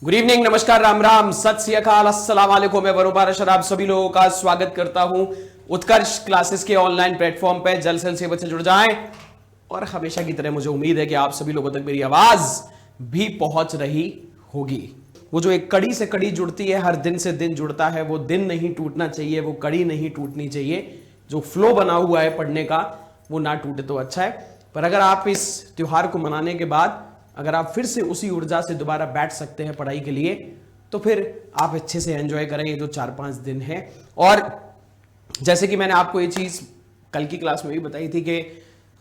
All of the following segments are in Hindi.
गुड इवनिंग, नमस्कार, राम राम, सत श्री अकाल, अस्सलाम वालेकुम। मैं वरुण पाराशर आप सभी लोगों का स्वागत करता हूं उत्कर्ष क्लासेस के ऑनलाइन प्लेटफॉर्म पे। जल्द से बच्चे जुड़ जाएं और हमेशा की तरह मुझे उम्मीद है कि आप सभी लोगों तक मेरी आवाज भी पहुंच रही होगी। वो जो एक कड़ी से कड़ी जुड़ती है, हर दिन से दिन जुड़ता है, वो दिन नहीं टूटना चाहिए, वो कड़ी नहीं टूटनी चाहिए। जो फ्लो बना हुआ है पढ़ने का वो ना टूटे तो अच्छा है। पर अगर आप इस त्योहार को मनाने के बाद अगर आप फिर से उसी ऊर्जा से दोबारा बैठ सकते हैं पढ़ाई के लिए, तो फिर आप अच्छे से एंजॉय करें ये जो 4-5 दिन है। और जैसे कि मैंने आपको ये चीज कल की क्लास में भी बताई थी कि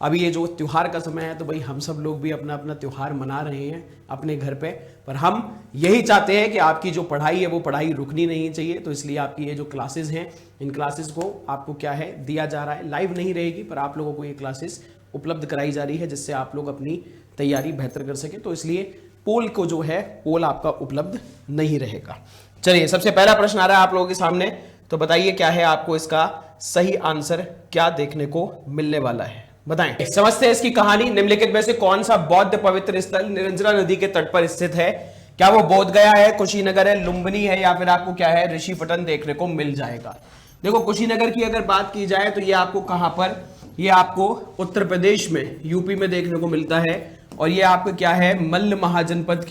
अभी ये जो त्योहार का समय है, तो भाई हम सब लोग भी अपना अपना त्योहार मना रहे हैं अपने घर पे। पर हम यही चाहते हैं कि आपकी जो पढ़ाई है वो पढ़ाई रुकनी नहीं चाहिए। तो इसलिए आपकी ये जो क्लासेस हैं, इन क्लासेस को आपको क्या है दिया जा रहा है, लाइव नहीं रहेगी पर आप लोगों को ये क्लासेस उपलब्ध कराई जा रही है, जिससे आप लोग अपनी तैयारी बेहतर कर सके। तो इसलिए पोल को जो है पोल आपका उपलब्ध नहीं रहेगा। चलिए, सबसे पहला प्रश्न आ रहा है आप लोगों के सामने, तो बताइए क्या है आपको इसका सही आंसर क्या देखने को मिलने वाला है, बताएं। समझते हैं इसकी कहानी। निम्नलिखित में से कौन सा बौद्ध पवित्र स्थल निरंजरा नदी के तट पर स्थित है? क्या वो बोध गया है, कुशीनगर है, लुम्बिनी है, या फिर आपको क्या है ऋषिपटन देखने को मिल जाएगा? देखो, कुशीनगर की अगर बात की जाए तो ये आपको कहां पर, ये आपको उत्तर प्रदेश में, यूपी में देखने को मिलता है। और ये आपको क्या है, मल्ल महाजनपद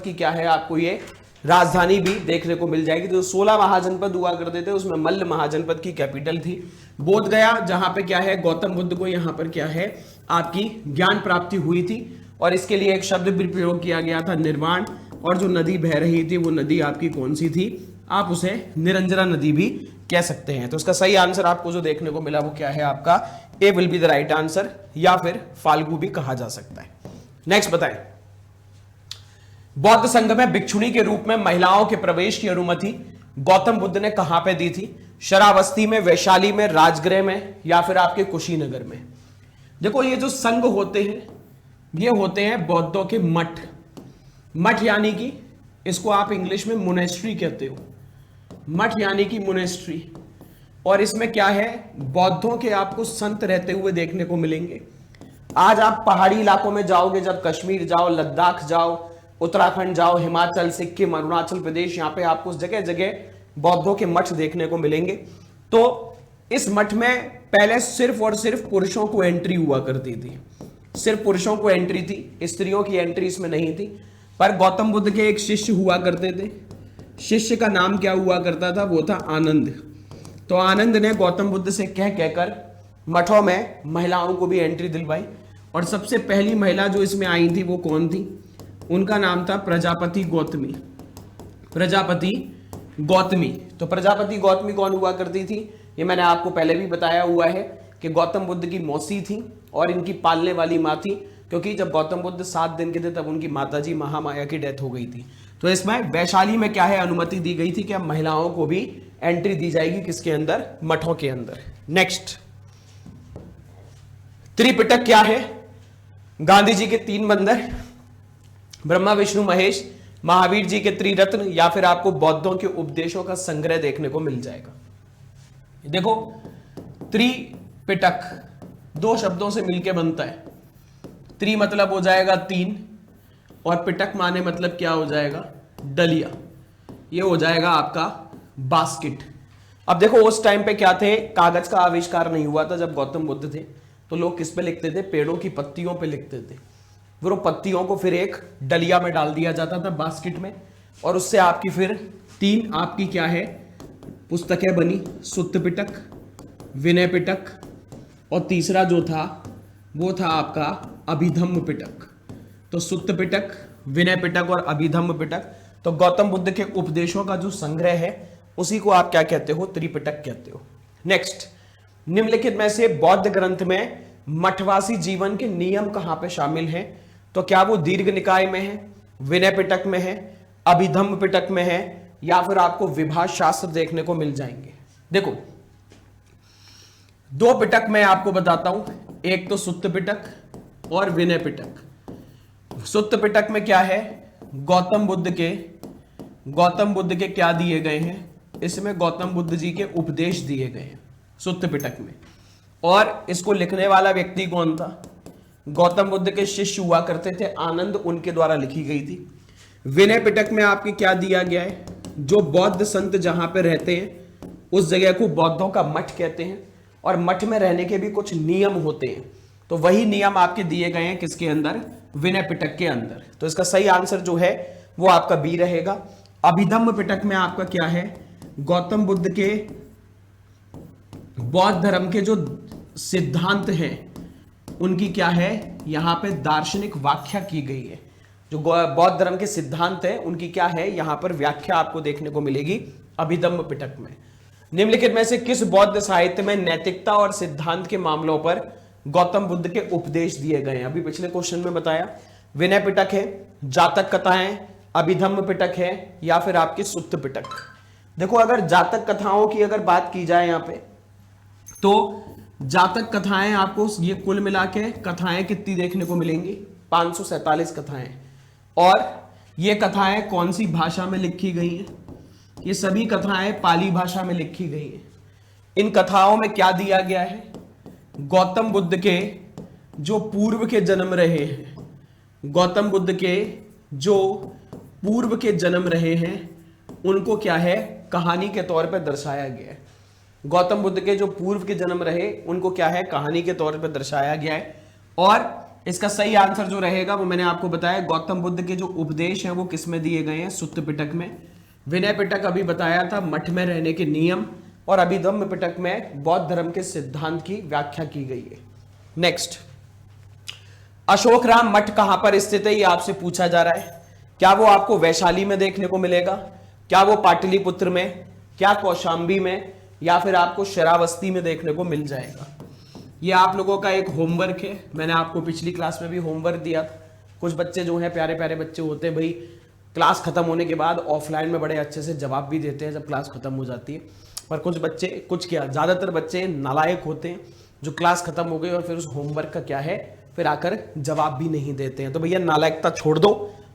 की क्या है, आपको ये राजधानी भी देखने को मिल जाएगी। तो 16 महाजनपद हुआ करते थे, उसमें मल्ल महाजनपद की कैपिटल थी बोध गया, जहां पे क्या है गौतम बुद्ध को यहां पर क्या है आपकी ज्ञान प्राप्ति हुई थी। और इसके लिए एक शब्द भी प्रयोग किया गया था, निर्वाण। और जो नदी बह रही थी वो नदी आपकी कौन सी थी? आप उसे निरंजरा नदी भी कह सकते हैं। तो इसका सही आंसर आपको जो देखने को मिला वो क्या है आपका A will be the right answer, या फिर फाल्गु भी कहा जा सकता है। नेक्स्ट बताएं। बौद्ध संघ में भिक्षुणी के रूप में महिलाओं के प्रवेश की अनुमति गौतम बुद्ध ने कहां पे दी थी? शरावस्ती में, वैशाली में, राजगृह में, या फिर आपके कुशीनगर में? देखो, ये जो संघ होते हैं ये होते हैं बौद्धों के मठ। मठ यानी कि इसको आप इंग्लिश में मोनेस्ट्री कहते हो, मठ यानी कि मोनेस्ट्री। और इसमें क्या है, बौद्धों के आपको संत रहते हुए देखने को मिलेंगे। आज आप पहाड़ी इलाकों में जाओगे, जब कश्मीर जाओ, लद्दाख जाओ, उत्तराखंड जाओ, हिमाचल, सिक्किम, अरुणाचल प्रदेश, यहाँ पे आपको जगह जगह बौद्धों के मठ देखने को मिलेंगे। तो इस मठ में पहले सिर्फ और सिर्फ पुरुषों को एंट्री हुआ करती थी, सिर्फ पुरुषों को एंट्री थी, स्त्रियों की एंट्री इसमें नहीं थी। पर गौतम बुद्ध के एक शिष्य हुआ करते थे, शिष्य का नाम क्या हुआ करता था? वो था आनंद। तो आनंद ने गौतम बुद्ध से कह कहकर मठों में महिलाओं को भी एंट्री दिलवाई। और सबसे पहली महिला जो इसमें आई थी वो कौन थी? उनका नाम था प्रजापति गौतमी। प्रजापति गौतमी। तो प्रजापति गौतमी कौन हुआ करती थी? ये मैंने आपको पहले भी बताया हुआ है कि गौतम बुद्ध की मौसी थी और इनकी पालने वाली माँ थी, क्योंकि जब गौतम बुद्ध 7 दिन के थे तब उनकी माताजी महामाया की डेथ हो गई थी। तो इसमें वैशाली में क्या है अनुमति दी गई थी कि अब महिलाओं को भी एंट्री दी जाएगी, किसके अंदर? मठों के अंदर। नेक्स्ट, त्रिपिटक क्या है? गांधी जी के 3 बंदर, ब्रह्मा विष्णु महेश, महावीर जी के त्रिरत्न, या फिर आपको बौद्धों के उपदेशों का संग्रह देखने को मिल जाएगा। देखो, त्रिपिटक 2 शब्दों से मिलकर बनता है। त्रि मतलब हो जाएगा 3 और पिटक माने मतलब क्या हो जाएगा? डलिया। ये हो जाएगा आपका बास्केट। अब देखो, उस टाइम पे क्या थे, कागज का आविष्कार नहीं हुआ था जब गौतम बुद्ध थे, तो लोग किस पे लिखते थे? पेड़ों की पत्तियों पे लिखते थे। फिर वो पत्तियों को फिर एक डलिया में डाल दिया जाता था, बास्केट में, और उससे आपकी फिर 3 आपकी क्या है पुस्तकें बनी, सुत्त पिटक, विनय पिटक, और तीसरा जो था वो था आपका अभिधम्म पिटक। तो सुत्त पिटक, विनय पिटक और अभिधम्म पिटक। तो गौतम बुद्ध के उपदेशों का जो संग्रह है उसी को आप क्या कहते हो? त्रिपिटक कहते हो। नेक्स्ट, निम्नलिखित में से बौद्ध ग्रंथ में मठवासी जीवन के नियम कहां पे शामिल हैं? तो क्या वो दीर्घ निकाय में है, विनय पिटक में है, अभिधम्म पिटक में है, या फिर आपको विभाष शास्त्र देखने को मिल जाएंगे? देखो, 2 पिटक मैं आपको बताता हूं, एक तो सुत्त पिटक और विनय पिटक। सुत्त पिटक में क्या है? गौतम बुद्ध के क्या दिए गए हैं? इसमें गौतम बुद्ध जी के उपदेश दिए गए हैं सुत्त पिटक में। और इसको लिखने वाला व्यक्ति कौन था? गौतम बुद्ध के शिष्य हुआ करते थे आनंद, उनके द्वारा लिखी गई थी। विनय पिटक में आपके क्या दिया गया है, जो बौद्ध संत जहां पे रहते हैं उस जगह को बौद्धों का मठ कहते हैं, और मठ में रहने के भी कुछ नियम होते हैं, तो वही नियम आपके दिए गए हैं किसके अंदर, विनय पिटक के अंदर। तो इसका सही आंसर जो है वो आपका बी रहेगा। अभिधम्म पिटक में आपका क्या है, गौतम बुद्ध के बौद्ध धर्म के जो सिद्धांत हैं उनकी क्या है, यहां पे दार्शनिक व्याख्या की गई है। जो बौद्ध धर्म के सिद्धांत है उनकी क्या है, यहां पर व्याख्या आपको देखने को मिलेगी अभिधम्म पिटक में। निम्नलिखित में से किस बौद्ध साहित्य में नैतिकता और सिद्धांत के मामलों पर गौतम बुद्ध के उपदेश दिए गए हैं? अभी पिछले क्वेश्चन में बताया, विनय पिटक है, जातक कथाएं, अभिधम्म पिटक है, या फिर आपकी सुत्त पिटक। देखो अगर जातक कथाओं की अगर बात की जाए यहां पे, तो जातक कथाएं आपको ये कुल मिला के कथाएं कितनी देखने को मिलेंगी, 547 कथाएं। और ये कथाएं कौन सी भाषा में लिखी गई हैं? ये सभी कथाएं पाली भाषा में लिखी गई हैं। इन कथाओं में क्या दिया गया है, गौतम बुद्ध के जो पूर्व के जन्म रहे हैं, गौतम बुद्ध के जो पूर्व के जन्म रहे हैं उनको क्या है, कहानी के तौर पर दर्शाया गया है। गौतम बुद्ध के जो पूर्व के जन्म रहे उनको क्या है, कहानी के तौर पर दर्शाया गया है। और इसका सही आंसर जो रहेगा वो मैंने आपको बताया, गौतम बुद्ध के जो उपदेश हैं वो किस में दिए गए हैं, सुत्त पिटक में। विनय पिटक अभी बताया था मठ में रहने के नियम, और अभिधम्म पिटक में बौद्ध धर्म के सिद्धांत की व्याख्या की गई है। नेक्स्ट, अशोकराम मठ कहां पर स्थित है, ये आपसे पूछा जा रहा है। क्या वो आपको वैशाली में देखने को मिलेगा, क्या वो पाटलिपुत्र में, क्या कौशांबी में, या फिर आपको श्रावस्ती में देखने को मिल जाएगा? ये आप लोगों का एक होमवर्क है, मैंने आपको पिछली क्लास में भी होमवर्क दिया था। कुछ बच्चे जो हैं प्यारे प्यारे बच्चे होते हैं भाई, क्लास खत्म होने के बाद ऑफलाइन में बड़े अच्छे से जवाब भी देते हैं जब क्लास खत्म हो जाती है, पर कुछ बच्चे, कुछ क्या ज़्यादातर बच्चे नालायक होते हैं जो क्लास खत्म हो गई और फिर उस होमवर्क का क्या है, फिर आकर जवाब भी नहीं देते हैं। तो भैया नालायकता छोड़ दो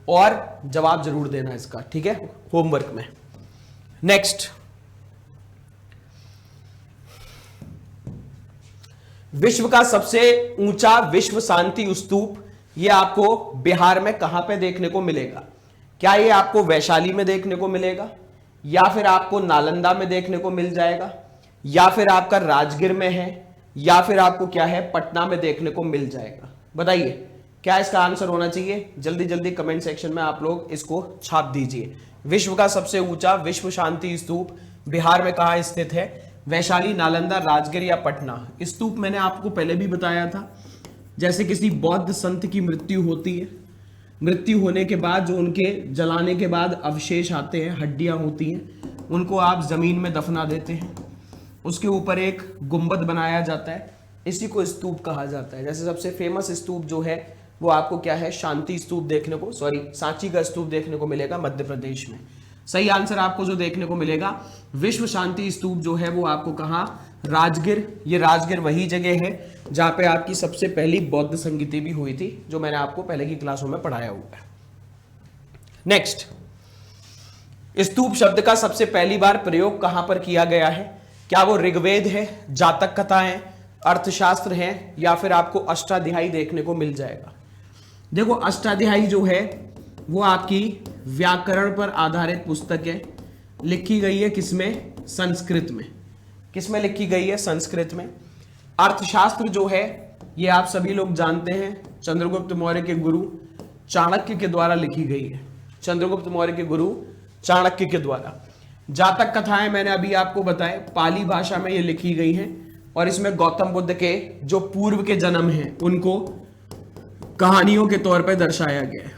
और जवाब जरूर देना इसका, ठीक है, होमवर्क में। नेक्स्ट, विश्व का सबसे ऊंचा विश्व शांति स्तूप ये आपको बिहार में कहां पे देखने को मिलेगा? क्या ये आपको वैशाली में देखने को मिलेगा, या फिर आपको नालंदा में देखने को मिल जाएगा, या फिर आपका राजगीर में है, या फिर आपको क्या है पटना में देखने को मिल जाएगा? बताइए क्या इसका आंसर होना चाहिए? जल्दी जल्दी कमेंट सेक्शन में आप लोग इसको छाप दीजिए। विश्व का सबसे ऊंचा विश्व शांति स्तूप बिहार में कहां स्थित है? वैशाली, नालंदा, राजगीर या पटना? स्तूप मैंने आपको पहले भी बताया था, जैसे किसी बौद्ध संत की मृत्यु होती है, मृत्यु होने के बाद जो उनके जलाने के बाद अवशेष आते हैं, हड्डियां होती हैं, उनको आप जमीन में दफना देते हैं, उसके ऊपर एक गुंबद बनाया जाता है, इसी को स्तूप कहा जाता है। जैसे सबसे फेमस स्तूप जो है वो आपको क्या है, शांति स्तूप देखने को, सांची का स्तूप देखने को मिलेगा मध्य प्रदेश में। सही आंसर आपको जो देखने को मिलेगा विश्व शांति स्तूप जो है वो आपको कहां, राजगीर। ये राजगीर वही जगह है जहां पे आपकी सबसे पहली बौद्ध संगीति भी हुई थी, जो मैंने आपको पहले की क्लासों में पढ़ाया हुआ है। नेक्स्ट, स्तूप शब्द का सबसे पहली बार प्रयोग कहां पर किया गया है? क्या वो ऋग्वेद है, जातक कथा है, अर्थशास्त्र है, या फिर आपको अष्टाध्यायी देखने को मिल जाएगा? देखो अष्टाध्यायी जो है वो आपकी व्याकरण पर आधारित पुस्तक है, लिखी गई है किसमें, संस्कृत में। किसमें लिखी गई है? संस्कृत में। अर्थशास्त्र जो है ये आप सभी लोग जानते हैं चंद्रगुप्त मौर्य के गुरु चाणक्य के द्वारा लिखी गई है, चंद्रगुप्त मौर्य के गुरु चाणक्य के द्वारा। जातक कथाएं मैंने अभी आपको बताए पाली भाषा में ये लिखी गई हैं, और इसमें गौतम बुद्ध के जो पूर्व के जन्म हैं उनको कहानियों के तौर पर दर्शाया गया है,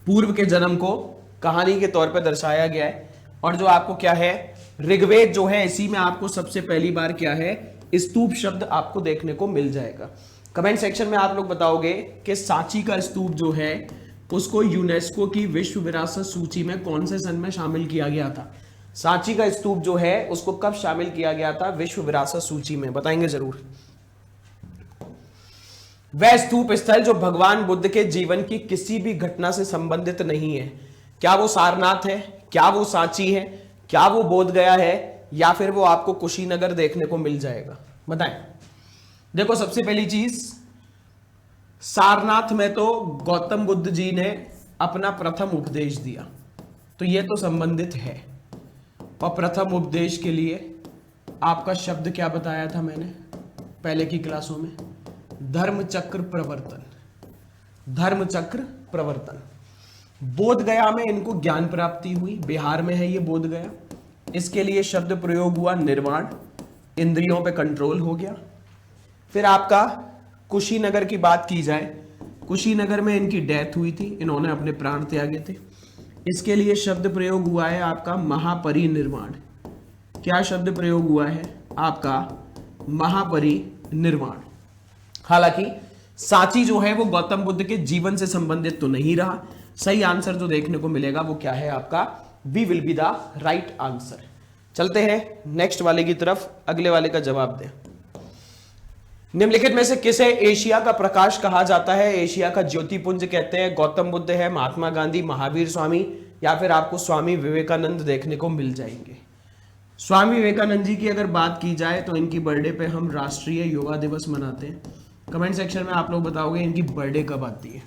पूर्व के जन्म को कहानी के तौर पर दर्शाया गया है। और जो आपको क्या है, ऋग्वेद जो है इसी में आपको सबसे पहली बार क्या है, स्तूप शब्द आपको देखने को मिल जाएगा। कमेंट सेक्शन में आप लोग बताओगे कि सांची का स्तूप जो है उसको यूनेस्को की विश्व विरासत सूची में कौन से सन में शामिल किया गया था? सांची का स्तूप जो है उसको कब शामिल किया गया था विश्व विरासत सूची में? बताएंगे जरूर। वह स्तूप स्थल जो भगवान बुद्ध के जीवन की किसी भी घटना से संबंधित नहीं है, क्या वो सारनाथ है, क्या वो सांची है, क्या वो बोध गया है, या फिर वो आपको कुशीनगर देखने को मिल जाएगा? बताएं। देखो सबसे पहली चीज, सारनाथ में तो गौतम बुद्ध जी ने अपना प्रथम उपदेश दिया, तो ये तो संबंधित है। और प्रथम उपदेश के लिए आपका शब्द क्या बताया था मैंने पहले की क्लासों में? धर्मचक्र प्रवर्तन। धर्मचक्र प्रवर्तन। बोध गया में इनको ज्ञान प्राप्ति हुई, बिहार में है ये बोध गया। इसके लिए शब्द प्रयोग हुआ निर्वाण, इंद्रियों पे कंट्रोल हो गया। फिर आपका कुशीनगर की बात की जाए, कुशीनगर में इनकी डेथ हुई थी, इन्होंने अपने प्राण त्यागे थे। इसके लिए शब्द प्रयोग हुआ है आपका महापरिनिर्वाण। क्या शब्द प्रयोग हुआ है आपका? महापरिनिर्वाण। हालांकि सांची जो है वो गौतम बुद्ध के जीवन से संबंधित तो नहीं रहा। सही आंसर जो देखने को मिलेगा वो क्या है आपका? B will be the right answer. चलते हैं नेक्स्ट वाले की तरफ, अगले वाले का जवाब दें। निम्नलिखित में से किसे एशिया का प्रकाश कहा जाता है? एशिया का ज्योतिपुंज कहते हैं। गौतम बुद्ध है, महात्मा गांधी, महावीर स्वामी, या फिर आपको स्वामी विवेकानंद देखने को मिल जाएंगे। स्वामी विवेकानंद जी की अगर बात की जाए तो इनकी बर्थडे पे हम राष्ट्रीय योगा दिवस मनाते हैं। कमेंट सेक्शन में आप लोग बताओगे इनकी बर्थडे कब आती है,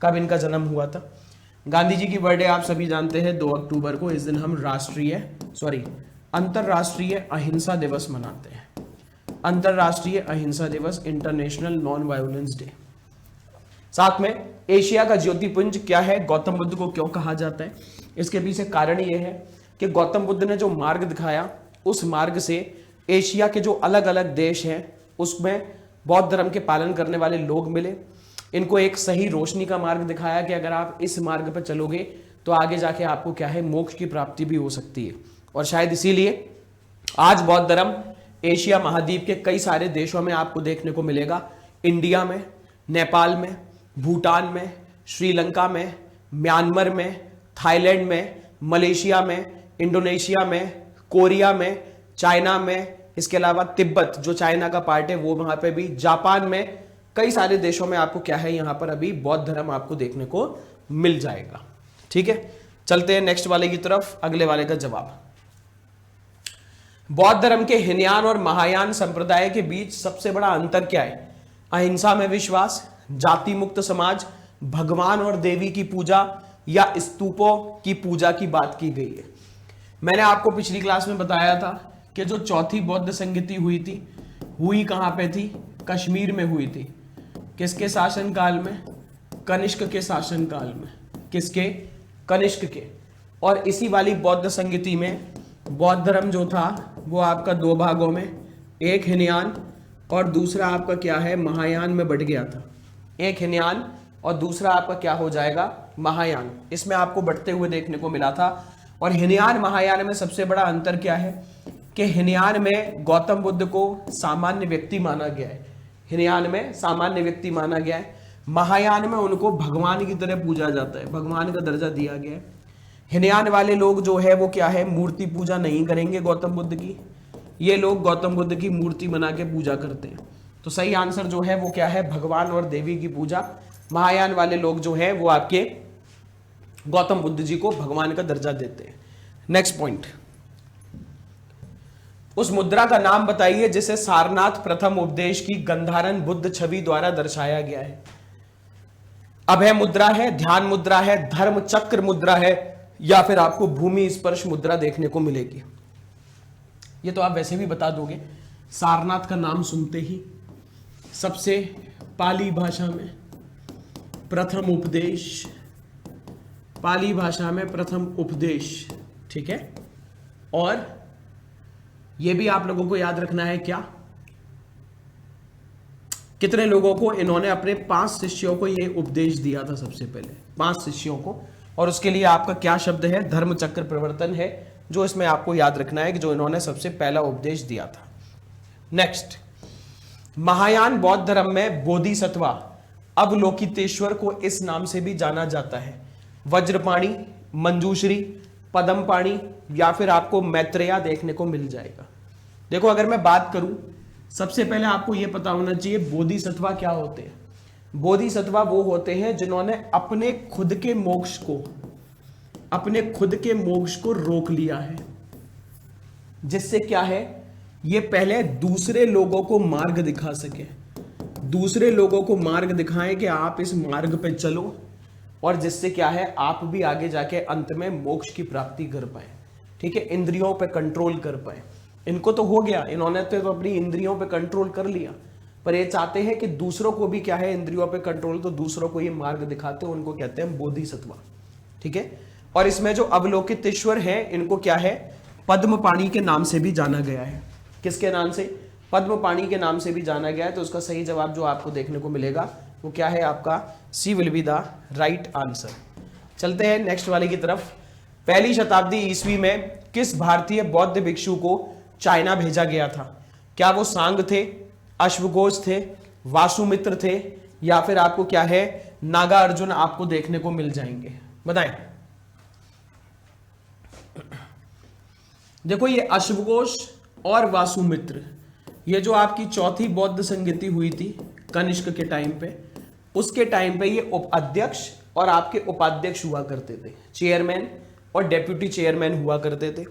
कब इनका जन्म हुआ था। गांधी जी की बर्थडे आप सभी जानते हैं 2 अक्टूबर को। इस दिन हम अंतरराष्ट्रीय अहिंसा दिवस मनाते हैं। अंतरराष्ट्रीय अहिंसा दिवस, इंटरनेशनल नॉन वायलेंस डे। साथ में एशिया का ज्योतिपुंज क्या है, गौतम बुद्ध को क्यों कहा जाता है? इसके पीछे कारण यह है कि गौतम बुद्ध ने जो मार्ग दिखाया, उस मार्ग से एशिया के जो अलग अलग देश हैं उसमें बौद्ध धर्म के पालन करने वाले लोग मिले। इनको एक सही रोशनी का मार्ग दिखाया कि अगर आप इस मार्ग पर चलोगे तो आगे जाके आपको क्या है, मोक्ष की प्राप्ति भी हो सकती है। और शायद इसीलिए आज बौद्ध धर्म एशिया महाद्वीप के कई सारे देशों में आपको देखने को मिलेगा। इंडिया में, नेपाल में, भूटान में, श्रीलंका में, म्यांमार में, थाईलैंड में, मलेशिया में, इंडोनेशिया में, कोरिया में, चाइना में, इसके अलावा तिब्बत जो चाइना का पार्ट है वो वहां पे भी, जापान में, कई सारे देशों में आपको क्या है, यहां पर अभी बौद्ध धर्म आपको देखने को मिल जाएगा। ठीक है, चलते हैं नेक्स्ट वाले की तरफ, अगले वाले का जवाब। बौद्ध धर्म के हीनयान और महायान संप्रदाय के बीच सबसे बड़ा अंतर क्या है? अहिंसा में विश्वास, जाति मुक्त समाज, भगवान और देवी की पूजा, या स्तूपों की पूजा की बात की गई है। मैंने आपको पिछली क्लास में बताया था कि जो चौथी बौद्ध संगति हुई कहां पे थी? कश्मीर में हुई थी। किसके शासनकाल में? कनिष्क के शासनकाल में। किसके? कनिष्क के। और इसी वाली बौद्ध संगति में बौद्ध धर्म जो था वो आपका 2 भागों में, एक हीनयान और दूसरा आपका क्या है, महायान में बट गया था। एक हीनयान और दूसरा आपका क्या हो जाएगा, महायान। इसमें आपको बढ़ते हुए देखने को मिला था। और हीनयान महायान में सबसे बड़ा अंतर क्या है कि हीनयान में गौतम बुद्ध को सामान्य व्यक्ति माना गया है। हीनयान में सामान्य व्यक्ति माना गया है। महायान में उनको भगवान की तरह पूजा जाता है, भगवान का दर्जा दिया गया है। हीनयान वाले लोग जो है वो क्या है, मूर्ति पूजा नहीं करेंगे गौतम बुद्ध की। ये लोग गौतम बुद्ध की मूर्ति बना के पूजा करते हैं। तो सही आंसर जो है वो क्या है, भगवान और देवी की पूजा। महायान वाले लोग जो है वो आपके गौतम बुद्ध जी को भगवान का दर्जा देते हैं। नेक्स्ट पॉइंट, उस मुद्रा का नाम बताइए जिसे सारनाथ प्रथम उपदेश की गंधारण बुद्ध छवि द्वारा दर्शाया गया है। अभय मुद्रा है, ध्यान मुद्रा है, धर्म चक्र मुद्रा है, या फिर आपको भूमि स्पर्श मुद्रा देखने को मिलेगी। ये तो आप वैसे भी बता दोगे, सारनाथ का नाम सुनते ही सबसे पाली भाषा में प्रथम उपदेश, पाली भाषा में प्रथम उपदेश, ठीक है। और यह भी आप लोगों को याद रखना है क्या, कितने लोगों को इन्होंने अपने 5 शिष्यों को यह उपदेश दिया था, सबसे पहले 5 शिष्यों को। और उसके लिए आपका क्या शब्द है, धर्म चक्र प्रवर्तन है, जो इसमें आपको याद रखना है कि जो इन्होंने सबसे पहला उपदेश दिया था। नेक्स्ट, महायान बौद्ध धर्म में बोधिसत्वा अवलोकितेश्वर को इस नाम से भी जाना जाता है। वज्रपाणी, मंजूश्री, पदमपाणी, या फिर आपको मैत्रेया देखने को मिल जाएगा। देखो, अगर मैं बात करूं, सबसे पहले आपको यह पता होना चाहिए बोधिसत्वा क्या होते हैं। बोधिसत्वा वो होते हैं जिन्होंने अपने खुद के मोक्ष को रोक लिया है। जिससे क्या है, ये पहले दूसरे लोगों को मार्ग दिखा सके, दूसरे लोगों को मार्ग दिखाएं कि आप इस मार्ग पे चलो, और जिससे क्या है आप भी आगे जाके अंत में मोक्ष की प्राप्ति कर पाए। ठीक है, इंद्रियों पे कंट्रोल कर पाए। इनको तो हो गया, इन्होंने तो अपनी इंद्रियों पे कंट्रोल कर लिया, पर ये चाहते हैं कि दूसरों को भी क्या है इंद्रियों पे कंट्रोल, तो दूसरों को ये मार्ग दिखाते हैं, उनको कहते हैं बोधिसत्व। ठीक है, और इसमें जो अवलोकित ईश्वर है इनको क्या है पद्मपाणि के नाम से भी जाना गया है। किसके नाम से? पद्मपाणि के नाम से भी जाना गया है। तो उसका सही जवाब जो आपको देखने को मिलेगा वो क्या है आपका C will be the right answer. चलते हैं नेक्स्ट वाले की तरफ। पहली शताब्दी ईस्वी में किस भारतीय बौद्ध भिक्षु को चाइना भेजा गया था? क्या वो सांग थे, अश्वघोष थे, वासुमित्र थे, या फिर आपको क्या है नागा अर्जुन आपको देखने को मिल जाएंगे? बताएं। देखो ये अश्वघोष और वासुमित्र, ये जो आपकी चौथी बौद्ध संगति हुई थी कनिष्क के टाइम पे, उसके टाइम पे ये उपाध्यक्ष और आपके उपाध्यक्ष हुआ करते थे, चेयरमैन और डेप्यूटी चेयरमैन हुआ करते थे।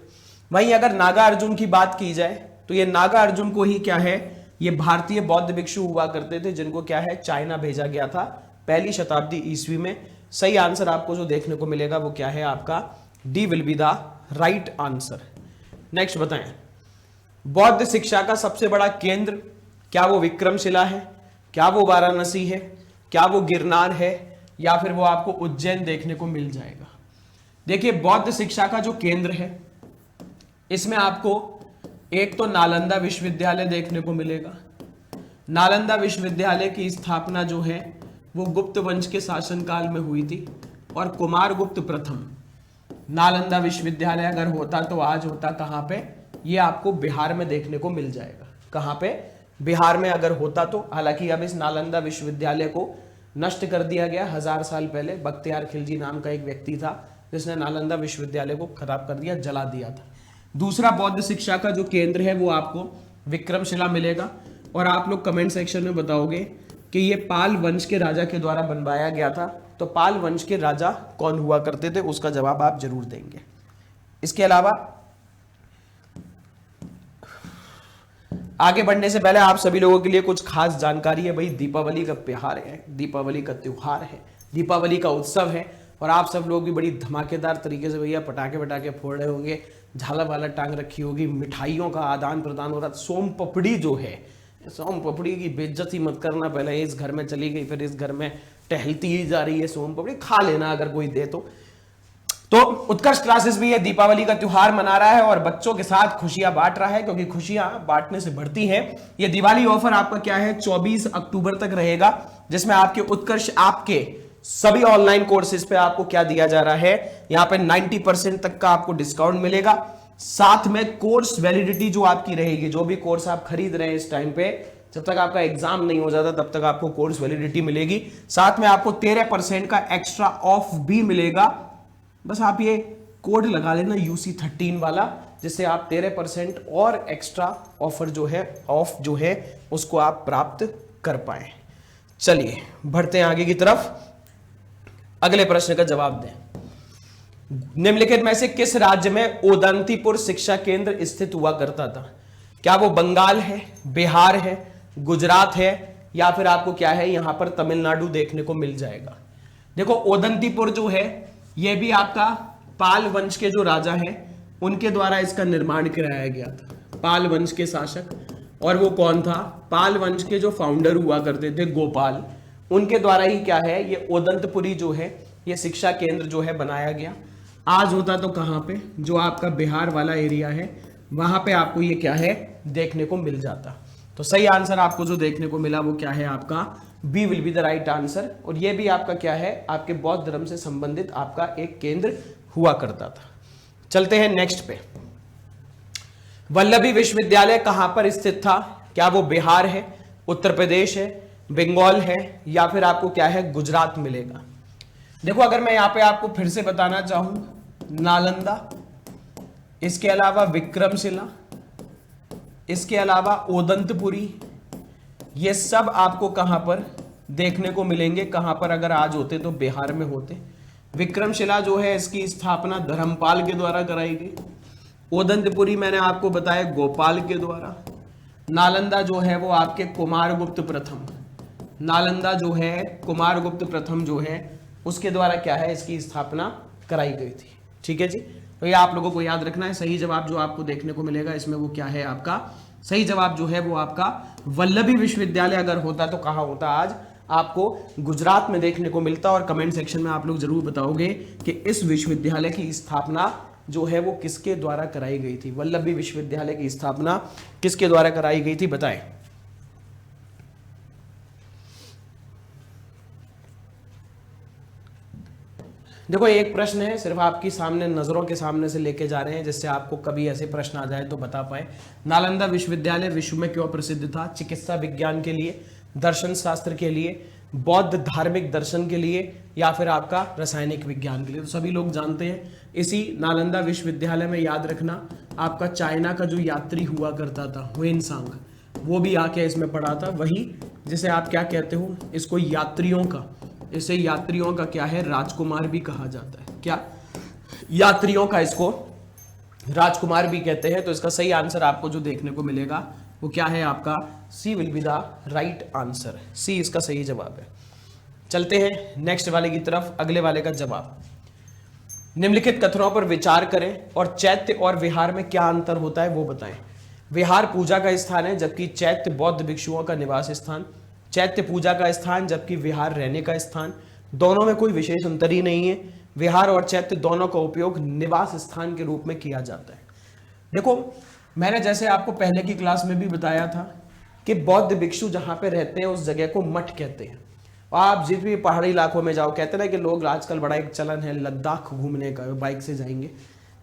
वहीं अगर नागा अर्जुन की बात की जाए तो ये नागा अर्जुन को ही क्या है ये भारतीय बौद्ध भिक्षु हुआ करते थे, जिनको क्या है चाइना भेजा गया था पहली शताब्दी ईस्वी में। सही आंसर आपको जो देखने को मिलेगा वो क्या है आपका D will be the right answer. Next बताएं, बौद्ध शिक्षा का सबसे बड़ा केंद्र क्या वो विक्रमशिला है, क्या वो वाराणसी है, क्या वो गिरनार है, या फिर वो आपको उज्जैन देखने को मिल जाएगा? देखिए बौद्ध शिक्षा का जो केंद्र है इसमें आपको एक तो नालंदा विश्वविद्यालय देखने को मिलेगा। नालंदा विश्वविद्यालय की स्थापना जो है वो गुप्त वंश के शासनकाल में हुई थी और कुमारगुप्त प्रथम। नालंदा विश्वविद्यालय अगर होता तो आज होता कहाँ पे? ये आपको बिहार में देखने को मिल जाएगा। कहाँ पे? बिहार में अगर होता तो। हालांकि अब इस नालंदा विश्वविद्यालय को नष्ट कर दिया गया 1000 साल पहले। बख्तियार खिलजी नाम का एक व्यक्ति था जिसने नालंदा विश्वविद्यालय को खराब कर दिया, जला दिया था। दूसरा बौद्ध शिक्षा का जो केंद्र है वो आपको विक्रमशिला मिलेगा। और आप लोग कमेंट सेक्शन में बताओगे कि ये पाल वंश के राजा के द्वारा बनवाया गया था, तो पाल वंश के राजा कौन हुआ करते थे उसका जवाब आप जरूर देंगे। इसके अलावा आगे बढ़ने से पहले आप सभी लोगों के लिए कुछ खास जानकारी है। भाई दीपावली का त्योहार है, दीपावली का त्योहार है, दीपावली का उत्सव है, और आप सब लोग भी बड़ी धमाकेदार तरीके से भैया पटाखे फोड़ रहे होंगे, झाला वाला टांग रखी होगी, मिठाइयों का आदान प्रदान हो रहा। सोम पपड़ी जो है, सोम पपड़ी की बेइज्जती मत करना। पहले इस घर में चली गई, फिर इस घर में टहलती ही जा रही है सोम पपड़ी, खा लेना अगर कोई दे तो उत्कर्ष क्लासेस भी ये दीपावली का त्योहार मना रहा है और बच्चों के साथ खुशियां बांट रहा है, क्योंकि खुशियां बांटने से बढ़ती हैं। ये दिवाली ऑफर आपका क्या है 24 अक्टूबर तक रहेगा, जिसमें आपके उत्कर्ष आपके सभी ऑनलाइन कोर्सेज पे आपको क्या दिया जा रहा है, यहाँ पे 90% तक का आपको डिस्काउंट मिलेगा। साथ में कोर्स वैलिडिटी जो आपकी रहेगी, जो भी कोर्स आप खरीद रहे हैं इस टाइम पे, जब तक आपका एग्जाम नहीं हो जाता तब तक आपको कोर्स वैलिडिटी मिलेगी। साथ में आपको 13% का एक्स्ट्रा ऑफ भी मिलेगा। बस आप ये कोड लगा लेना UC13 वाला, जिससे आप 13% और एक्स्ट्रा ऑफर जो है ऑफ जो है उसको आप प्राप्त कर पाए। चलिए बढ़ते हैं आगे की तरफ। अगले प्रश्न का जवाब दें। निम्नलिखित में से किस राज्य में ओदंतीपुर शिक्षा केंद्र स्थित हुआ करता था? क्या वो बंगाल है, बिहार है, गुजरात है, या फिर आपको क्या है यहां पर तमिलनाडु देखने को मिल जाएगा? देखो ओदंतीपुर जो है ये भी आपका पाल वंश के जो राजा हैं उनके द्वारा इसका निर्माण कराया गया था। पाल वंश के शासक, और वो कौन था? पाल वंश के जो फाउंडर हुआ करते थे गोपाल, उनके द्वारा ही क्या है ये ओदंतपुरी जो है ये शिक्षा केंद्र जो है बनाया गया। आज होता तो कहाँ पे? जो आपका बिहार वाला एरिया है वहां पे आपको ये क्या है देखने को मिल जाता। तो सही आंसर आपको जो देखने को मिला वो क्या है आपका B will be the right answer. और ये भी आपका क्या है आपके बौद्ध धर्म से संबंधित आपका एक केंद्र हुआ करता था। चलते हैं नेक्स्ट पे। वल्लभी विश्वविद्यालय कहां पर स्थित था? क्या वो बिहार है, उत्तर प्रदेश है, बंगाल है, या फिर आपको क्या है गुजरात मिलेगा? देखो अगर मैं यहां पे आपको फिर से बताना चाहूं, नालंदा, इसके अलावा विक्रमशिला, इसके अलावा ओदंतपुरी, ये सब आपको कहां पर देखने को मिलेंगे? कहां पर? अगर आज होते तो बिहार में होते। विक्रमशिला जो है इसकी स्थापना धर्मपाल के द्वारा कराई गई। ओदंतपुरी मैंने आपको बताया गोपाल के द्वारा। नालंदा जो है वो आपके कुमारगुप्त प्रथम, नालंदा जो है कुमारगुप्त प्रथम जो है उसके द्वारा क्या है इसकी स्थापना कराई गई थी। ठीक है जी, तो ये आप लोगों को याद रखना है। सही जवाब जो आपको देखने को मिलेगा इसमें वो क्या है, आपका सही जवाब जो है वो आपका वल्लभी विश्वविद्यालय अगर होता तो कहाँ होता, आज आपको गुजरात में देखने को मिलता। और कमेंट सेक्शन में आप लोग जरूर बताओगे कि इस विश्वविद्यालय की स्थापना जो है वो किसके द्वारा कराई गई थी, वल्लभी विश्वविद्यालय की स्थापना किसके द्वारा कराई गई थी, बताएं। देखो एक प्रश्न है, सिर्फ आपकी सामने नजरों के सामने से लेके जा रहे हैं जिससे आपको कभी ऐसे प्रश्न आ जाए तो बता पाए। नालंदा विश्वविद्यालय विश्व में क्यों प्रसिद्ध था? चिकित्सा विज्ञान के लिए, दर्शन शास्त्र के लिए, बौद्ध धार्मिक दर्शन के लिए, या फिर आपका रासायनिक विज्ञान के लिए। तो सभी लोग जानते हैं इसी नालंदा विश्वविद्यालय में, याद रखना, आपका चाइना का जो यात्री हुआ करता था हुएनसांग, वो भी आके इसमें पढ़ा था। वही जिसे आप क्या कहते हो, इसको यात्रियों का, इसे यात्रियों का क्या है, राजकुमार भी कहा जाता है। क्या यात्रियों का इसको राजकुमार भी कहते हैं। तो इसका सही आंसर आपको जो देखने को मिलेगा वो क्या है, आपका C will be the right answer. C इसका सही जवाब है। चलते हैं नेक्स्ट वाले की तरफ, अगले वाले का जवाब। निम्नलिखित कथनों पर विचार करें और चैत्य और विहार में क्या अंतर होता है वो बताएं। विहार पूजा का स्थान है जबकि चैत्य बौद्ध भिक्षुओं का निवास स्थान। चैत्य पूजा का स्थान जबकि विहार रहने का स्थान। दोनों में कोई विशेष अंतर ही नहीं है। विहार और चैत्य दोनों का उपयोग निवास स्थान के रूप में किया जाता है। देखो मैंने जैसे आपको पहले की क्लास में भी बताया था कि बौद्ध भिक्षु जहां पे रहते हैं उस जगह को मठ कहते हैं। आप जिस भी पहाड़ी इलाकों में जाओ, कहते हैं ना कि लोग आजकल बड़ा एक चलन है लद्दाख घूमने का, बाइक से जाएंगे,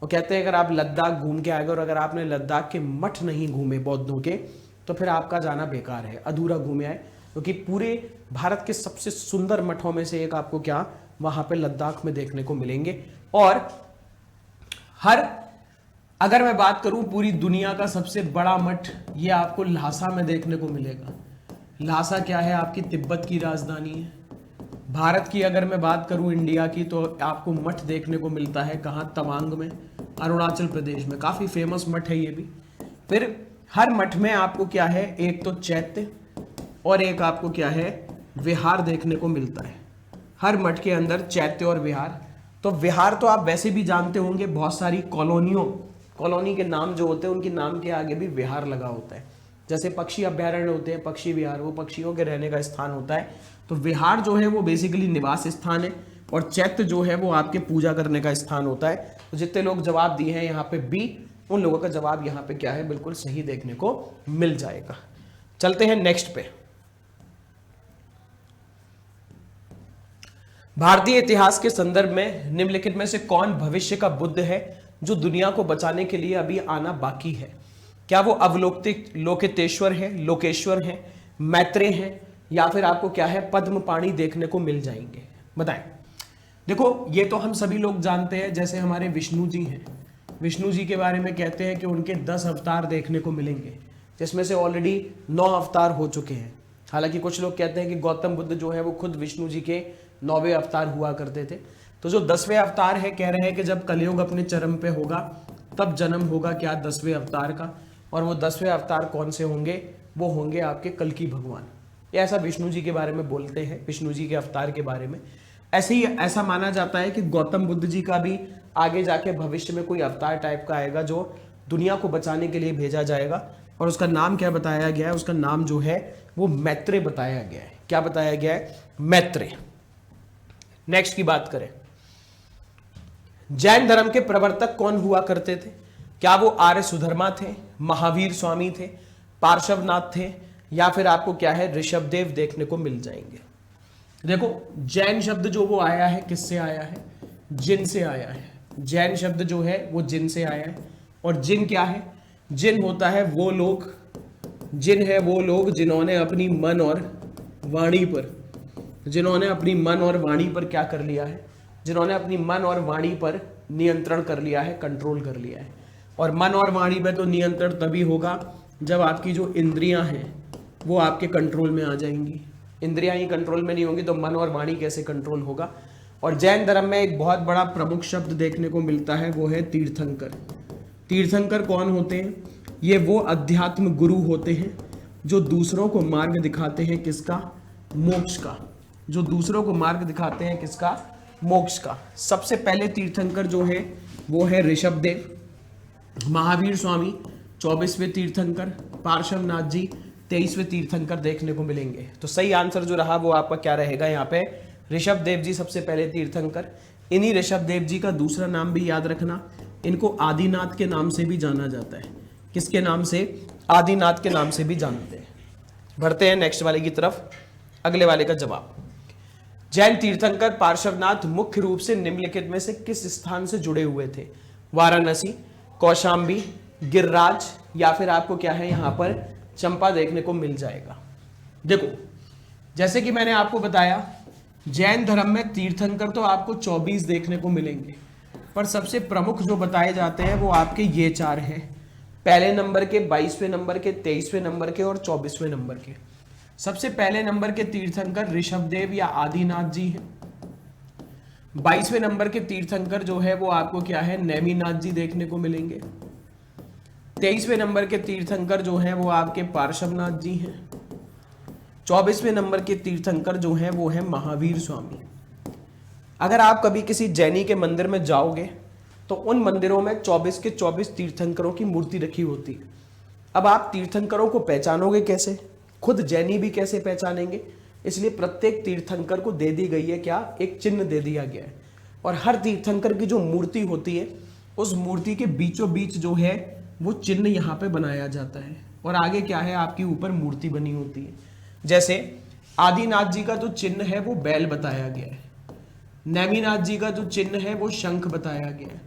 वो कहते हैं अगर आप लद्दाख घूम के आएगा और अगर आपने लद्दाख के मठ नहीं घूमे बौद्धों के, तो फिर आपका जाना बेकार है, अधूरा घूमे आए। क्योंकि पूरे भारत के सबसे सुंदर मठों में से एक आपको क्या वहां पे लद्दाख में देखने को मिलेंगे। और अगर मैं बात करूं पूरी दुनिया का सबसे बड़ा मठ, ये आपको ल्हासा में देखने को मिलेगा। ल्हासा क्या है, आपकी तिब्बत की राजधानी है। भारत की अगर मैं बात करूं इंडिया की, तो आपको मठ देखने को मिलता है कहाँ, तवांग में, अरुणाचल प्रदेश में। काफी फेमस मठ है ये भी। फिर हर मठ में आपको क्या है, एक तो चैत्य और एक आपको क्या है, विहार देखने को मिलता है। हर मठ के अंदर चैत्य और विहार। तो विहार तो आप वैसे भी जानते होंगे, बहुत सारी कॉलोनी के नाम जो होते हैं उनके नाम के आगे भी विहार लगा होता है। जैसे पक्षी अभ्यारण्य होते हैं, पक्षी विहार, वो पक्षियों के रहने का स्थान होता है। तो विहार जो है वो बेसिकली निवास स्थान है और चैत्य जो है वो आपके पूजा करने का स्थान होता है। तो जितने लोग जवाब दिए हैं यहाँ पे बी, उन लोगों का जवाब यहाँ पे क्या है, बिल्कुल सही देखने को मिल जाएगा। चलते हैं नेक्स्ट पे। भारतीय इतिहास के संदर्भ में निम्नलिखित में से कौन भविष्य का बुद्ध है जो दुनिया को बचाने के लिए अभी आना बाकी है? क्या वो लोकेश्वर है, मैत्रेय है, या फिर आपको क्या है, पद्मपाणि देखने को मिल जाएंगे? बताएं। देखो ये तो हम सभी लोग जानते हैं, जैसे हमारे विष्णु जी हैं, विष्णु जी के बारे में कहते हैं कि उनके 10 अवतार देखने को मिलेंगे, जिसमें से ऑलरेडी 9 अवतार हो चुके हैं। हालांकि कुछ लोग कहते हैं कि गौतम बुद्ध जो है वो खुद विष्णु जी के 9वें अवतार हुआ करते थे। तो जो 10वें अवतार है, कह रहे हैं कि जब कलयुग अपने चरम पे होगा तब जन्म होगा क्या, 10वें अवतार का। और वो 10वें अवतार कौन से होंगे, वो होंगे आपके कल्कि भगवान। ये ऐसा विष्णु जी के बारे में बोलते हैं, विष्णु जी के अवतार के बारे में। ऐसे ही ऐसा माना जाता है कि गौतम बुद्ध जी का भी आगे जाके भविष्य में कोई अवतार टाइप का आएगा जो दुनिया को बचाने के लिए भेजा जाएगा। और उसका नाम क्या बताया गया है, उसका नाम जो है वो मैत्रेय बताया गया है। क्या बताया गया है, मैत्रेय। नेक्स्ट की बात करें, जैन धर्म के प्रवर्तक कौन हुआ करते थे? क्या वो आर्य सुधर्मा थे, महावीर स्वामी थे, पार्श्वनाथ थे, या फिर आपको क्या है, ऋषभदेव देखने को मिल जाएंगे? देखो जैन शब्द जो वो आया है किससे आया है, जिन से आया है। जैन शब्द जो है वो जिन से आया है। और जिन क्या है, जिन होता है वो लोग, जिन है वो लोग जिन्होंने अपनी मन और वाणी पर, जिन्होंने अपनी मन और वाणी पर क्या कर लिया है, जिन्होंने अपनी मन और वाणी पर नियंत्रण कर लिया है, कंट्रोल कर लिया है। और मन और वाणी पर तो नियंत्रण तभी होगा जब आपकी जो इंद्रियां हैं वो आपके कंट्रोल में आ जाएंगी। इंद्रियां ही कंट्रोल में नहीं होंगी तो मन और वाणी कैसे कंट्रोल होगा? और जैन धर्म में एक बहुत बड़ा प्रमुख शब्द देखने को मिलता है, वो है तीर्थंकर। तीर्थंकर कौन होते हैं? ये वो अध्यात्म गुरु होते हैं जो दूसरों को मार्ग दिखाते हैं, किसका, मोक्ष का। जो दूसरों को मार्ग दिखाते हैं किसका, मोक्ष का। सबसे पहले तीर्थंकर जो है वो है ऋषभदेव। महावीर स्वामी 24वें तीर्थंकर, पार्श्वनाथ जी 23वें तीर्थंकर देखने को मिलेंगे। तो सही आंसर जो रहा वो आपका क्या रहेगा यहाँ पे, ऋषभदेव जी सबसे पहले तीर्थंकर। इन्हीं ऋषभदेव जी का दूसरा नाम भी याद रखना, इनको आदिनाथ के नाम से भी जाना जाता है। किसके नाम से, आदिनाथ के नाम से भी जानते हैं। बढ़ते हैं नेक्स्ट वाले की तरफ, अगले वाले का जवाब। जैन तीर्थंकर पार्श्वनाथ मुख्य रूप से निम्नलिखित में से किस स्थान से जुड़े हुए थे, वाराणसी, कौशाम्बी, गिरिराज या फिर आपको क्या है यहाँ पर चंपा देखने को मिल जाएगा। देखो जैसे कि मैंने आपको बताया जैन धर्म में तीर्थंकर तो आपको 24 देखने को मिलेंगे, पर सबसे प्रमुख जो बताए जाते हैं वो आपके ये 4 हैं, पहले नंबर के, 22वें नंबर के, 23वें नंबर के और 24वें नंबर के। सबसे पहले नंबर के तीर्थंकर ऋषभदेव या आदिनाथ जी हैं। 22वें नंबर के तीर्थंकर जो है वो आपको क्या है, नेमिनाथ जी देखने को मिलेंगे। 23वें नंबर के तीर्थंकर जो है वो आपके पार्श्वनाथ जी हैं। 24वें नंबर के तीर्थंकर जो है वो है महावीर स्वामी। अगर आप कभी किसी जैनी के मंदिर में जाओगे तो उन मंदिरों में 24 के 24 तीर्थंकरों की मूर्ति रखी होती है। अब आप तीर्थंकरों को पहचानोगे कैसे, खुद जैनी भी कैसे पहचानेंगे, इसलिए प्रत्येक तीर्थंकर को दे दी गई है क्या, एक चिन्ह दे दिया गया है। और हर तीर्थंकर की जो मूर्ति होती है उस मूर्ति के बीचों बीच जो है वो चिन्ह यहाँ पे बनाया जाता है और आगे क्या है आपकी ऊपर मूर्ति बनी होती है। जैसे आदिनाथ जी का जो चिन्ह है वो बैल बताया गया है, नेमिनाथ जी का जो चिन्ह है वो शंख बताया गया है,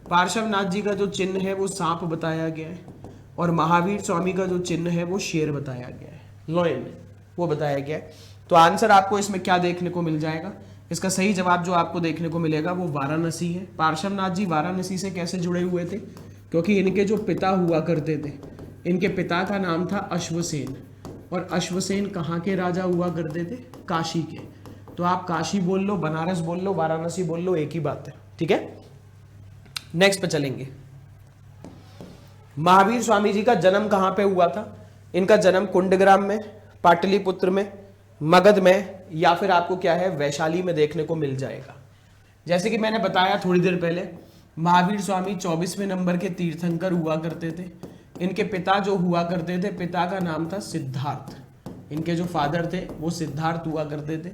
पार्श्वनाथ जी का जो चिन्ह है वो सांप बताया गया है और महावीर स्वामी का जो चिन्ह है वो शेर बताया गया है, लॉयन वो बताया गया है। तो आंसर आपको इसमें क्या देखने को मिल जाएगा, इसका सही जवाब जो आपको देखने को मिलेगा वो वाराणसी है। पार्श्वनाथ जी वाराणसी से कैसे जुड़े हुए थे, क्योंकि इनके जो पिता हुआ करते थे, इनके पिता का नाम था अश्वसेन और अश्वसेन कहाँ के राजा हुआ करते थे, काशी के। तो आप काशी बोल लो, बनारस बोल लो, वाराणसी बोल लो, एक ही बात है, ठीक है। नेक्स्ट पे चलेंगे। महावीर स्वामी जी का जन्म कहां पे हुआ था, इनका जन्म कुंडग्राम में, पाटलिपुत्र में, मगध में या फिर आपको क्या है वैशाली में देखने को मिल जाएगा। जैसे कि मैंने बताया थोड़ी देर पहले, महावीर स्वामी 24वें नंबर के तीर्थंकर हुआ करते थे। इनके पिता जो हुआ करते थे, पिता का नाम था सिद्धार्थ, इनके जो फादर थे वो सिद्धार्थ हुआ करते थे।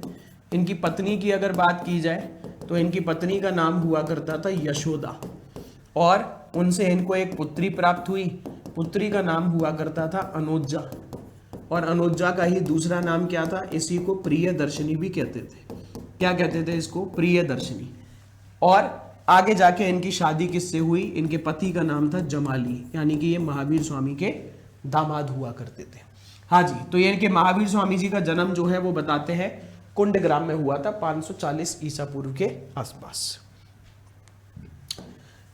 इनकी पत्नी की अगर बात की जाए तो इनकी पत्नी का नाम हुआ करता था यशोदा और उनसे इनको एक पुत्री प्राप्त हुई, पुत्री का नाम हुआ करता था अनुजा और अनुजा का ही दूसरा नाम क्या था, इसी को प्रियदर्शनी भी कहते थे। क्या कहते थे इसको, प्रियदर्शनी। और आगे जाके इनकी शादी किससे हुई, इनके पति का नाम था जमाली, यानी कि ये महावीर स्वामी के दामाद हुआ करते थे। हाँ जी, तो ये इनके महावीर स्वामी जी का जन्म जो है वो बताते हैं कुंडग्राम में हुआ था 540 ईसा पूर्व के आसपास।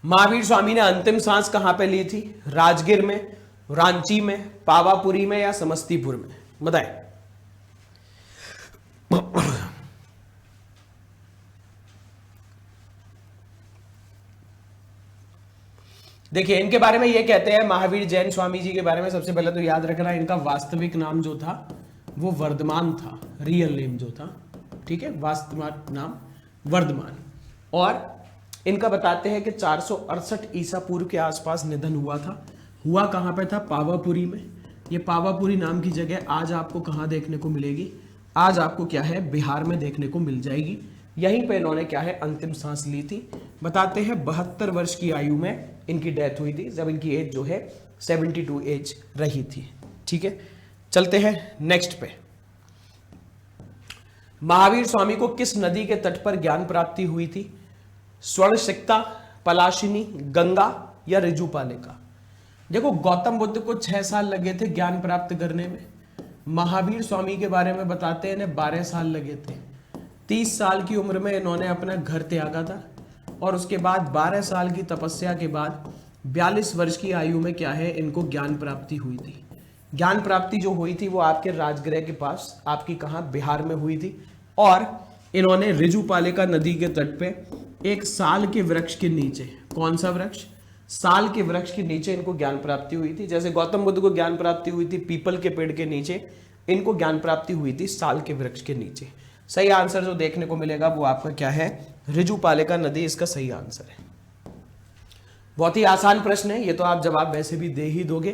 महावीर स्वामी ने अंतिम सांस कहां पे ली थी, राजगीर में, रांची में, पावापुरी में या समस्तीपुर में, बताएं। देखिए इनके बारे में ये कहते हैं, महावीर जैन स्वामी जी के बारे में सबसे पहले तो याद रखना इनका वास्तविक नाम जो था वो वर्धमान था, रियल नेम जो था, ठीक है, वास्तविक नाम वर्धमान। और इनका बताते हैं कि 468 ईसा पूर्व के आसपास निधन हुआ था। हुआ कहाँ पे था, पावापुरी में। ये पावापुरी नाम की जगह आज आपको कहाँ देखने को मिलेगी, आज आपको क्या है बिहार में देखने को मिल जाएगी। यहीं पे इन्होंने क्या है अंतिम सांस ली थी। बताते हैं 72 वर्ष की आयु में इनकी डेथ हुई थी, जब इनकी एज जो है 72 एज रही थी, ठीक है। चलते हैं नेक्स्ट पे। महावीर स्वामी को किस नदी के तट पर ज्ञान प्राप्ति हुई थी, स्वर्णसिक्ता, पलाशिनी, गंगा या ऋजुपालिका। देखो गौतम बुद्ध को 6 साल लगे थे ज्ञान प्राप्त करने में, महावीर स्वामी के बारे में बताते हैं इन्हें 12 साल लगे थे। 30 साल की उम्र में इन्होंने अपना घर त्यागा था और उसके बाद 12 साल की तपस्या के बाद 42 वर्ष की आयु में क्या है इनको ज्ञान प्राप्ति हुई थी। ज्ञान प्राप्ति जो हुई थी वो आपके राजगृह के पास, आपकी कहाँ, बिहार में हुई थी। और इन्होंने ऋजुपालिका नदी के तट पे एक साल के वृक्ष के नीचे, कौन सा वृक्ष, साल के वृक्ष के नीचे इनको ज्ञान प्राप्ति हुई थी। जैसे गौतम बुद्ध को ज्ञान प्राप्ति हुई थी पीपल के पेड़ के नीचे, इनको ज्ञान प्राप्ति हुई थी साल के वृक्ष के नीचे। सही आंसर जो देखने को मिलेगा वो आपका क्या है, ऋजुपालिका नदी इसका सही आंसर है। बहुत ही आसान प्रश्न है ये, तो आप जवाब वैसे भी दे ही दोगे।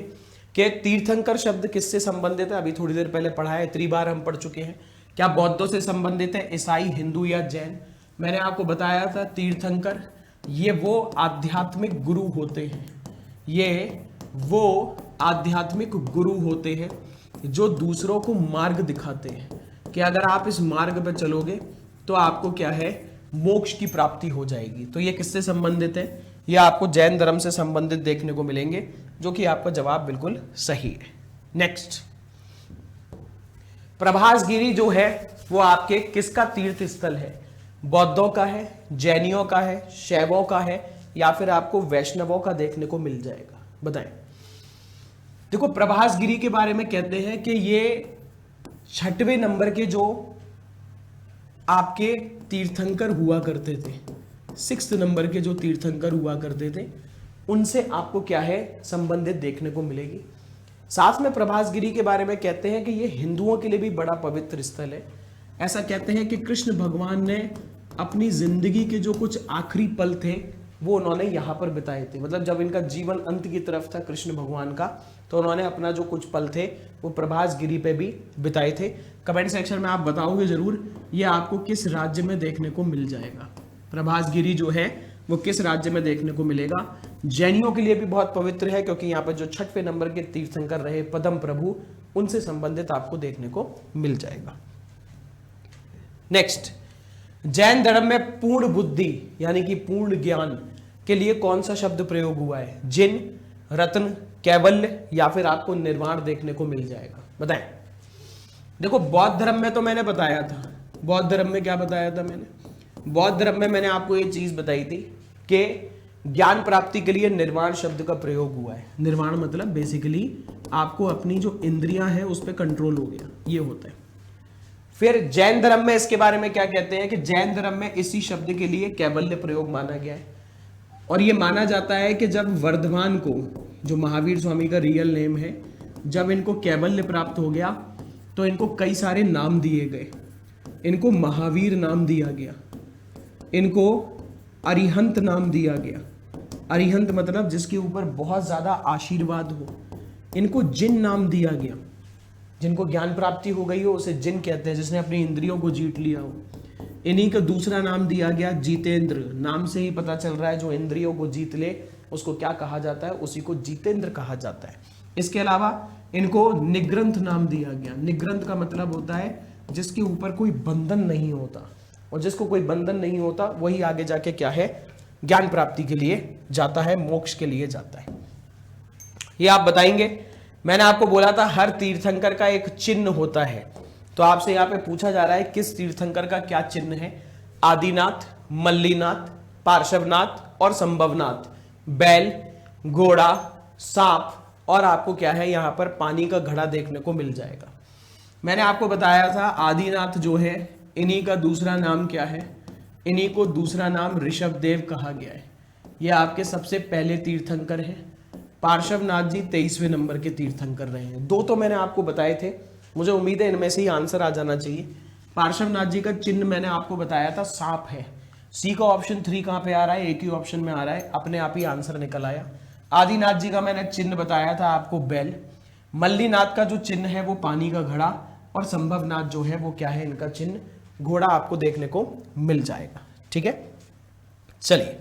कि तीर्थंकर शब्द किससे संबंधित है, अभी थोड़ी देर पहले पढ़ा है, इतनी बार हम पढ़ चुके हैं। क्या बौद्धों से संबंधित है, ईसाई, हिंदू या जैन? मैंने आपको बताया था तीर्थंकर ये वो आध्यात्मिक गुरु होते हैं, ये वो आध्यात्मिक गुरु होते हैं जो दूसरों को मार्ग दिखाते हैं कि अगर आप इस मार्ग पर चलोगे तो आपको क्या है, मोक्ष की प्राप्ति हो जाएगी। तो ये किससे संबंधित है, ये आपको जैन धर्म से संबंधित देखने को मिलेंगे, जो कि आपका जवाब बिल्कुल सही है। नेक्स्ट, प्रभासगिरी जो है वो आपके किसका तीर्थ स्थल है? बौद्धों का है, जैनियों का है, शैवों का है, या फिर आपको वैष्णवों का देखने को मिल जाएगा? बताएं। देखो, प्रभासगिरी के बारे में कहते हैं कि ये 6वें नंबर के जो आपके तीर्थंकर हुआ करते थे, 6th नंबर के जो तीर्थंकर हुआ करते थे, उनसे आपको क्या है, संबंधित देखने को मिलेगी। साथ में प्रभासगिरी के बारे में कहते हैं कि ये हिंदुओं के लिए भी बड़ा पवित्र स्थल है। ऐसा कहते हैं कि कृष्ण भगवान ने अपनी जिंदगी के जो कुछ आखिरी पल थे वो उन्होंने यहाँ पर बिताए थे। मतलब जब इनका जीवन अंत की तरफ था कृष्ण भगवान का, तो उन्होंने अपना जो कुछ पल थे वो प्रभासगिरी पे भी बिताए थे। कमेंट सेक्शन में आप बताओगे जरूर ये आपको किस राज्य में देखने को मिल जाएगा। प्रभासगिरी जो है वो किस राज्य में देखने को मिलेगा? जैनियों के लिए भी बहुत पवित्र है, क्योंकि यहाँ पर जो 6वें नंबर के तीर्थंकर रहे पद्म प्रभु, उनसे संबंधित आपको देखने को मिल जाएगा। नेक्स्ट, जैन धर्म में पूर्ण बुद्धि यानी कि पूर्ण ज्ञान के लिए कौन सा शब्द प्रयोग हुआ है? जिन, रत्न, कैवल्य या फिर आपको निर्वाण देखने को मिल जाएगा? बताएं। देखो, बौद्ध धर्म में तो मैंने बताया था, बौद्ध धर्म में क्या बताया था मैंने? बौद्ध धर्म में मैंने आपको ये चीज बताई थी कि ज्ञान प्राप्ति के लिए निर्वाण शब्द का प्रयोग हुआ है। निर्वाण मतलब बेसिकली आपको अपनी जो इंद्रियां हैं उस पर कंट्रोल हो गया, ये होता है। फिर जैन धर्म में इसके बारे में क्या कहते हैं कि जैन धर्म में इसी शब्द के लिए कैवल्य प्रयोग माना गया है। और ये माना जाता है कि जब वर्धमान को, जो महावीर स्वामी का रियल नेम है, जब इनको कैवल्य प्राप्त हो गया तो इनको कई सारे नाम दिए गए। इनको महावीर नाम दिया गया, इनको अरिहंत नाम दिया गया। अरिहंत मतलब जिसके ऊपर बहुत ज्यादा आशीर्वाद हो। इनको जिन नाम दिया गया, जिनको ज्ञान प्राप्ति हो गई हो उसे जिन कहते हैं, जिसने अपनी इंद्रियों को जीत लिया हो। इन्हीं का दूसरा नाम दिया गया जितेंद्र। नाम से ही पता चल रहा है जो इंद्रियों को जीत ले उसको क्या कहा जाता है, उसी को जितेंद्र कहा जाता है। इसके अलावा इनको निग्रंथ नाम दिया गया। निग्रंथ का मतलब होता है जिसके ऊपर कोई बंधन नहीं होता, और जिसको कोई बंधन नहीं होता वही आगे जाके क्या है, ज्ञान प्राप्ति के लिए जाता है, मोक्ष के लिए जाता है। ये आप बताएंगे। मैंने आपको बोला था हर तीर्थंकर का एक चिन्ह होता है, तो आपसे यहाँ पे पूछा जा रहा है किस तीर्थंकर का क्या चिन्ह है? आदिनाथ, मल्लीनाथ, पार्श्वनाथ और संभवनाथ। बैल, घोड़ा, सांप और आपको क्या है यहाँ पर पानी का घड़ा देखने को मिल जाएगा। मैंने आपको बताया था आदिनाथ जो है इन्हीं का दूसरा नाम क्या है? इन्हीं को दूसरा नाम ऋषभदेव कहा गया है। ये आपके सबसे पहले तीर्थंकर हैं। पार्श्वनाथ जी 23वें नंबर के तीर्थंकर रहे हैं। दो तो मैंने आपको बताए थे, मुझे उम्मीद है इनमें से ही आंसर आ जाना चाहिए। पार्श्वनाथ जी का चिन्ह मैंने आपको बताया था सांप है। सी का ऑप्शन 3 कहाँ पे आ रहा है? एक ही ऑप्शन में आ रहा है, अपने आप ही आंसर निकल आया। आदिनाथ जी का मैंने चिन्ह बताया था आपको बैल। मल्लीनाथ का जो चिन्ह है वो पानी का घड़ा, और संभवनाथ जो है वो क्या है, इनका चिन्ह घोड़ा आपको देखने को मिल जाएगा। ठीक है, चलिए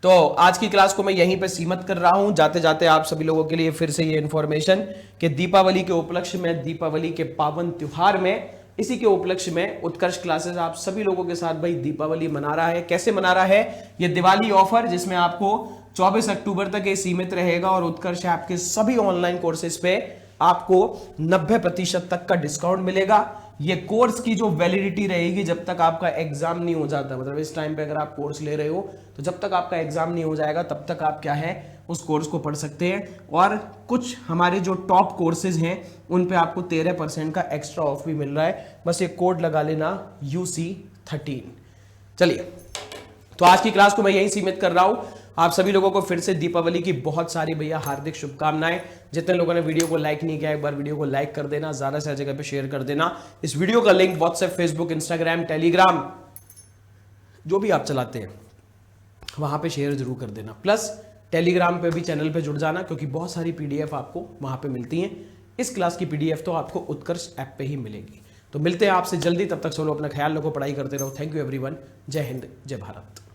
तो आज की क्लास को मैं यहीं पे सीमित कर रहा हूं। जाते जाते आप सभी लोगों के लिए फिर से ये इन्फॉर्मेशन कि दीपावली के उपलक्ष्य में, दीपावली के पावन त्योहार में, इसी के उपलक्ष्य में उत्कर्ष क्लासेस आप सभी लोगों के साथ भाई दीपावली मना रहा है। कैसे मना रहा है? ये दिवाली ऑफर जिसमें आपको 24 अक्टूबर तक ये सीमित रहेगा, और उत्कर्ष ऐप के सभी ऑनलाइन कोर्सेज पे आपको 90% तक का डिस्काउंट मिलेगा। ये कोर्स की जो वैलिडिटी रहेगी जब तक आपका एग्जाम नहीं हो जाता, मतलब इस टाइम पे अगर आप कोर्स ले रहे हो तो जब तक आपका एग्जाम नहीं हो जाएगा तब तक आप क्या है उस कोर्स को पढ़ सकते हैं। और कुछ हमारे जो टॉप कोर्सेज हैं उन पे आपको 13% का एक्स्ट्रा ऑफ भी मिल रहा है। बस ये कोड लगा लेना UC13। चलिए तो आज की क्लास को मैं यहीं सीमित कर रहा हूं। आप सभी लोगों को फिर से दीपावली की बहुत सारी भैया हार्दिक शुभकामनाएं। जितने लोगों ने वीडियो को लाइक नहीं किया, एक बार वीडियो को लाइक कर देना, ज्यादा से ज्यादा जगह पे शेयर कर देना। इस वीडियो का link WhatsApp, Facebook, Instagram, Telegram जो भी आप चलाते हैं वहां पे शेयर जरूर कर देना। प्लस टेलीग्राम पे भी चैनल पे जुड़ जाना, क्योंकि बहुत सारी पीडीएफ आपको वहां पे मिलती हैं। इस क्लास की पीडीएफ तो आपको उत्कर्ष ऐप पे ही मिलेगी। तो मिलते हैं आपसे जल्दी, तब तक सोलो अपना ख्याल रखो, पढ़ाई करते रहो। Thank you everyone. जय हिंद, जय भारत।